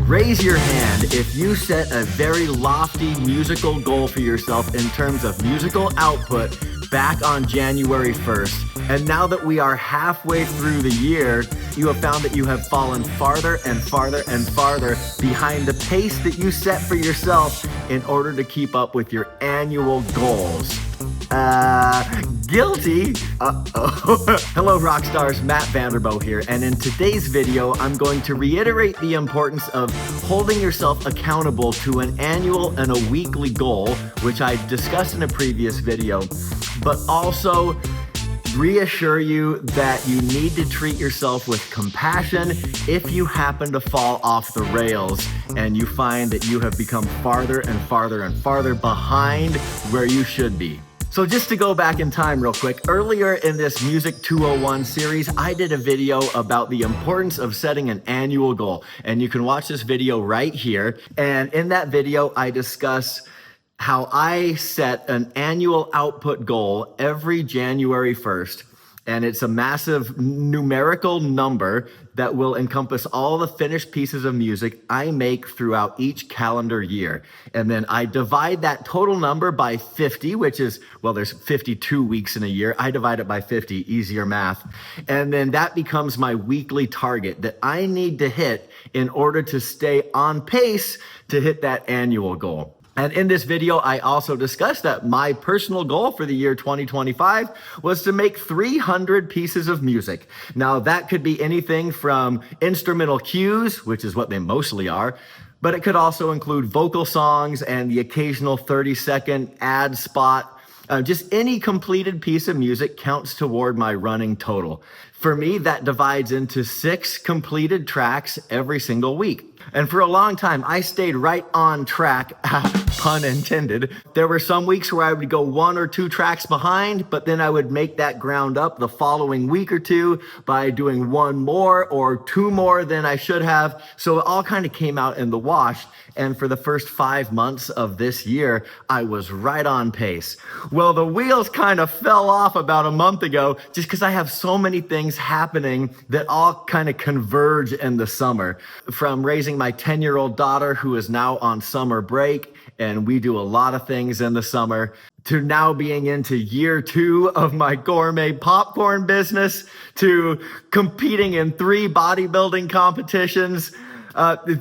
Raise your hand if you set a very lofty musical goal for yourself in terms of musical output back on January 1st. And now that we are halfway through the year, you have found that you have fallen farther and farther and farther behind the pace that you set for yourself in order to keep up with your annual goals. Guilty. Hello, rock stars. Matt Vanderbo here, and in today's video, I'm going to reiterate the importance of holding yourself accountable to an annual and a weekly goal, which I discussed in a previous video, but also reassure you that you need to treat yourself with compassion if you happen to fall off the rails and you find that you have become farther and farther and farther behind where you should be. So just to go back in time real quick, earlier in this Music 201 series, I did a video about the importance of setting an annual goal. And you can watch this video right here. And in that video, I discuss how I set an annual output goal every January 1st. And it's a massive numerical number that will encompass all the finished pieces of music I make throughout each calendar year. And then I divide that total number by 50, which is, well, there's 52 weeks in a year. I divide it by 50, easier math. And then that becomes my weekly target that I need to hit in order to stay on pace to hit that annual goal. And in this video, I also discussed that my personal goal for the year 2025 was to make 300 pieces of music. Now, that could be anything from instrumental cues, which is what they mostly are, but it could also include vocal songs and the occasional 30-second ad spot. Just any completed piece of music counts toward my running total. For me, that divides into 6 completed tracks every single week. And for a long time, I stayed right on track, pun intended. There were some weeks where I would go 1 or 2 tracks behind, but then I would make that ground up the following week or two by doing 1 more or 2 more than I should have. So it all kind of came out in the wash. And for the first 5 months of this year, I was right on pace. Well, the wheels kind of fell off about a month ago just because I have so many things happening that all kind of converge in the summer. From raising my 10-year-old daughter who is now on summer break, and we do a lot of things in the summer, to now being into year 2 of my gourmet popcorn business, to competing in 3 bodybuilding competitions.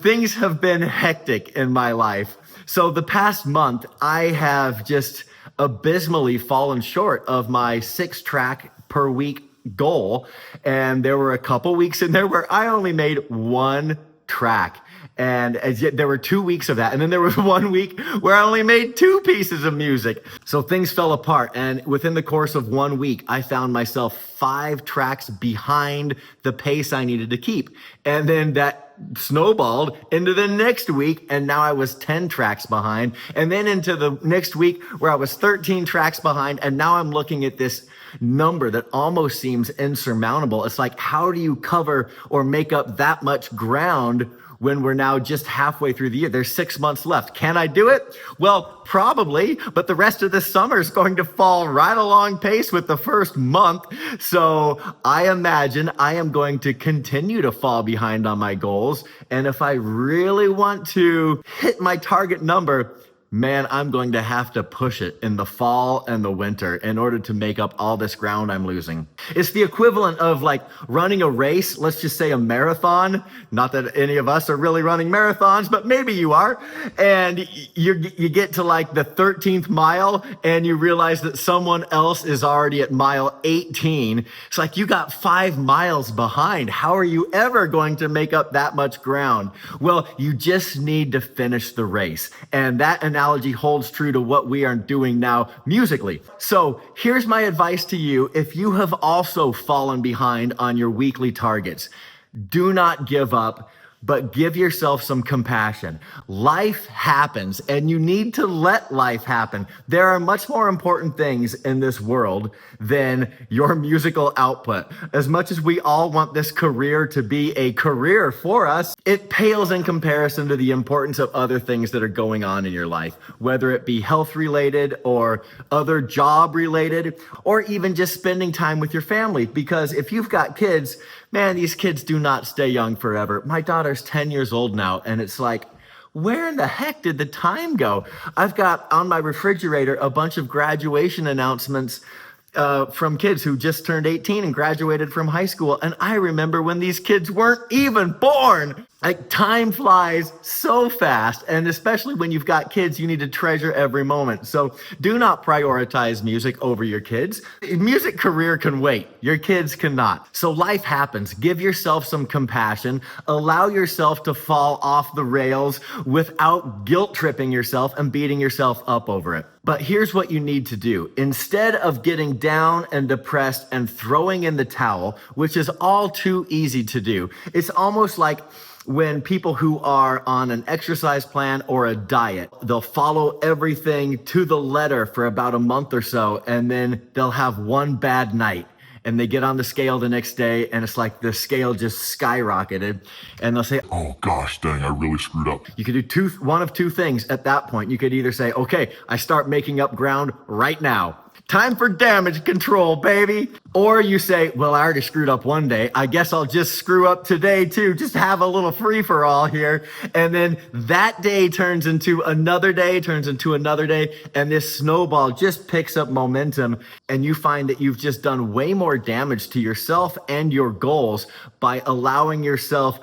Things have been hectic in my life. So the past month, I have just abysmally fallen short of my 6-track per week goal. And there were a couple weeks in there where I only made 1 track. And as yet there were 2 weeks of that. And then there was 1 week where I only made 2 pieces of music. So things fell apart. And within the course of 1 week, I found myself 5 tracks behind the pace I needed to keep. And then that snowballed into the next week. And now I was 10 tracks behind. And then into the next week where I was 13 tracks behind. And now I'm looking at this number that almost seems insurmountable. It's like, how do you cover or make up that much ground when we're now just halfway through the year? There's 6 months left. Can I do it? Well, probably, but the rest of the summer is going to fall right along pace with the first month. So I imagine I am going to continue to fall behind on my goals. And if I really want to hit my target number, man, I'm going to have to push it in the fall and the winter in order to make up all this ground I'm losing. It's the equivalent of like running a race, let's just say a marathon. Not that any of us are really running marathons, but maybe you are. And you get to like the 13th mile and you realize that someone else is already at mile 18. It's like you got 5 miles behind. How are you ever going to make up that much ground? Well, you just need to finish the race. And that analogy holds true to what we are doing now musically. So here's my advice to you. If you have also fallen behind on your weekly targets, do not give up, but give yourself some compassion. Life happens and you need to let life happen. There are much more important things in this world than your musical output. As much as we all want this career to be a career for us, it pales in comparison to the importance of other things that are going on in your life, whether it be health related or other job related, or even just spending time with your family. Because if you've got kids, man, these kids do not stay young forever. My daughter's 10 years old now, and it's like, where in the heck did the time go? I've got on my refrigerator a bunch of graduation announcements from kids who just turned 18 and graduated from high school. And I remember when these kids weren't even born. Like, time flies so fast. And especially when you've got kids, you need to treasure every moment. So do not prioritize music over your kids. Music career can wait. Your kids cannot. So life happens. Give yourself some compassion. Allow yourself to fall off the rails without guilt tripping yourself and beating yourself up over it. But here's what you need to do. Instead of getting down and depressed and throwing in the towel, which is all too easy to do, it's almost like when people who are on an exercise plan or a diet, they'll follow everything to the letter for about a month or so, and then they'll have one bad night. And they get on the scale the next day, and it's like the scale just skyrocketed. And they'll say, oh gosh, dang, I really screwed up. You could do one of two things at that point. You could either say, okay, I start making up ground right now. Time for damage control, baby. Or you say, well, I already screwed up one day. I guess I'll just screw up today too. Just have a little free for all here. And then that day turns into another day, and this snowball just picks up momentum. And you find that you've just done way more damage to yourself and your goals by allowing yourself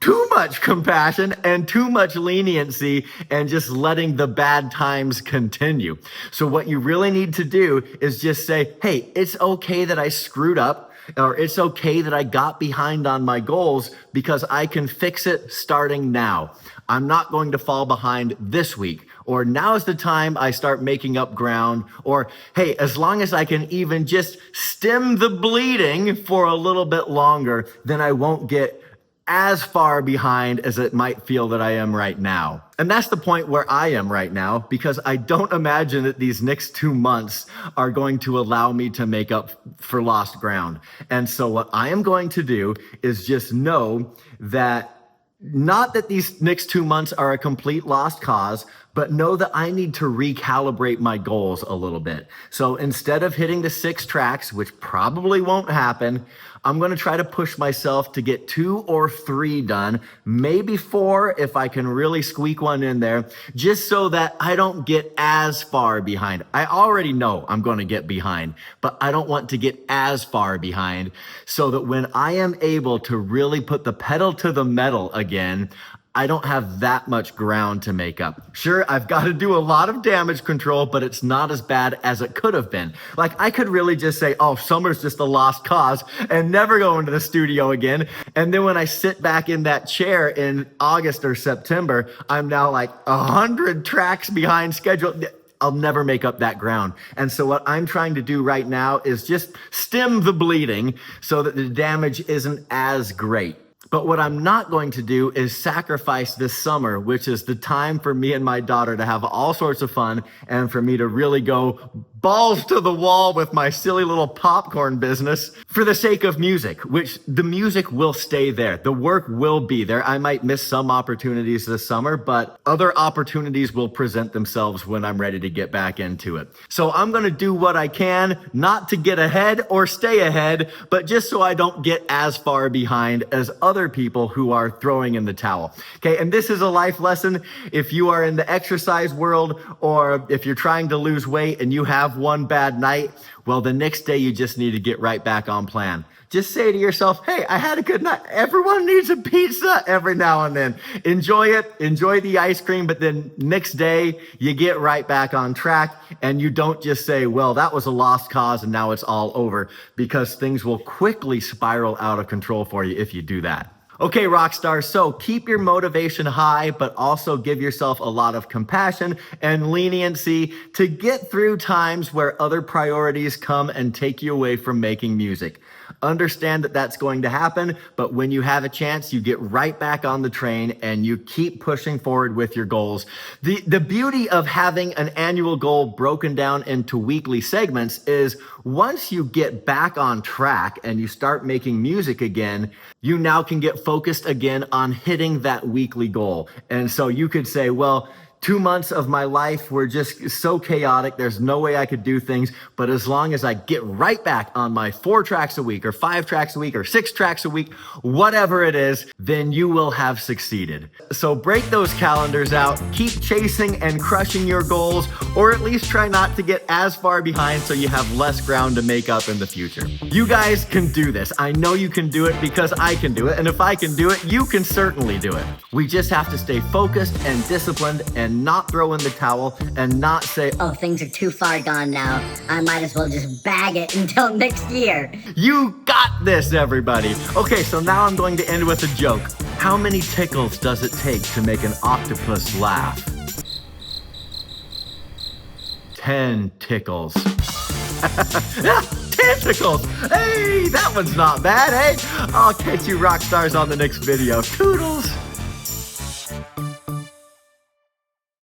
too much compassion and too much leniency and just letting the bad times continue. So what you really need to do is just say, hey, it's okay that I screwed up, or it's okay that I got behind on my goals, because I can fix it starting now. I'm not going to fall behind this week, or now's the time I start making up ground, or hey, as long as I can even just stem the bleeding for a little bit longer, then I won't get as far behind as it might feel that I am right now. And that's the point where I am right now, because I don't imagine that these next 2 months are going to allow me to make up for lost ground. And so what I am going to do is just know that not that these next 2 months are a complete lost cause, but know that I need to recalibrate my goals a little bit. So instead of hitting the 6 tracks, which probably won't happen, I'm going to try to push myself to get 2 or 3 done, maybe 4 if I can really squeak one in there, just so that I don't get as far behind. I already know I'm going to get behind, but I don't want to get as far behind, so that when I am able to really put the pedal to the metal again, I don't have that much ground to make up. Sure, I've got to do a lot of damage control, but it's not as bad as it could have been. Like, I could really just say, oh, summer's just a lost cause and never go into the studio again. And then when I sit back in that chair in August or September, I'm now like 100 tracks behind schedule. I'll never make up that ground. And so what I'm trying to do right now is just stem the bleeding so that the damage isn't as great. But what I'm not going to do is sacrifice this summer, which is the time for me and my daughter to have all sorts of fun and for me to really go balls to the wall with my silly little popcorn business for the sake of music, which the music will stay there. The work will be there. I might miss some opportunities this summer, but other opportunities will present themselves when I'm ready to get back into it. So I'm going to do what I can, not to get ahead or stay ahead, but just so I don't get as far behind as other people who are throwing in the towel. Okay, and this is a life lesson. If you are in the exercise world, or if you're trying to lose weight and you have one bad night, well, the next day you just need to get right back on plan. Just say to yourself, hey, I had a good night. Everyone needs a pizza every now and then. Enjoy it. Enjoy the ice cream. But then next day you get right back on track, and you don't just say, well, that was a lost cause and now it's all over, because things will quickly spiral out of control for you if you do that. Okay, rock stars, so keep your motivation high, but also give yourself a lot of compassion and leniency to get through times where other priorities come and take you away from making music. Understand that that's going to happen, but when you have a chance, you get right back on the train and you keep pushing forward with your goals. The beauty of having an annual goal broken down into weekly segments is once you get back on track and you start making music again, you now can get focused again on hitting that weekly goal. And so you could say, well, 2 months of my life were just so chaotic. There's no way I could do things. But as long as I get right back on my 4 tracks a week or 5 tracks a week or 6 tracks a week, whatever it is, then you will have succeeded. So break those calendars out, keep chasing and crushing your goals, or at least try not to get as far behind so you have less ground to make up in the future. You guys can do this. I know you can do it because I can do it. And if I can do it, you can certainly do it. We just have to stay focused and disciplined and not throw in the towel and not say, oh, things are too far gone now. I might as well just bag it until next year. You got this, everybody. Okay, so now I'm going to end with a joke. How many tickles does it take to make an octopus laugh? 10 tickles. Tentacles. Hey, that one's not bad, eh? I'll catch you rock stars on the next video. Toodles.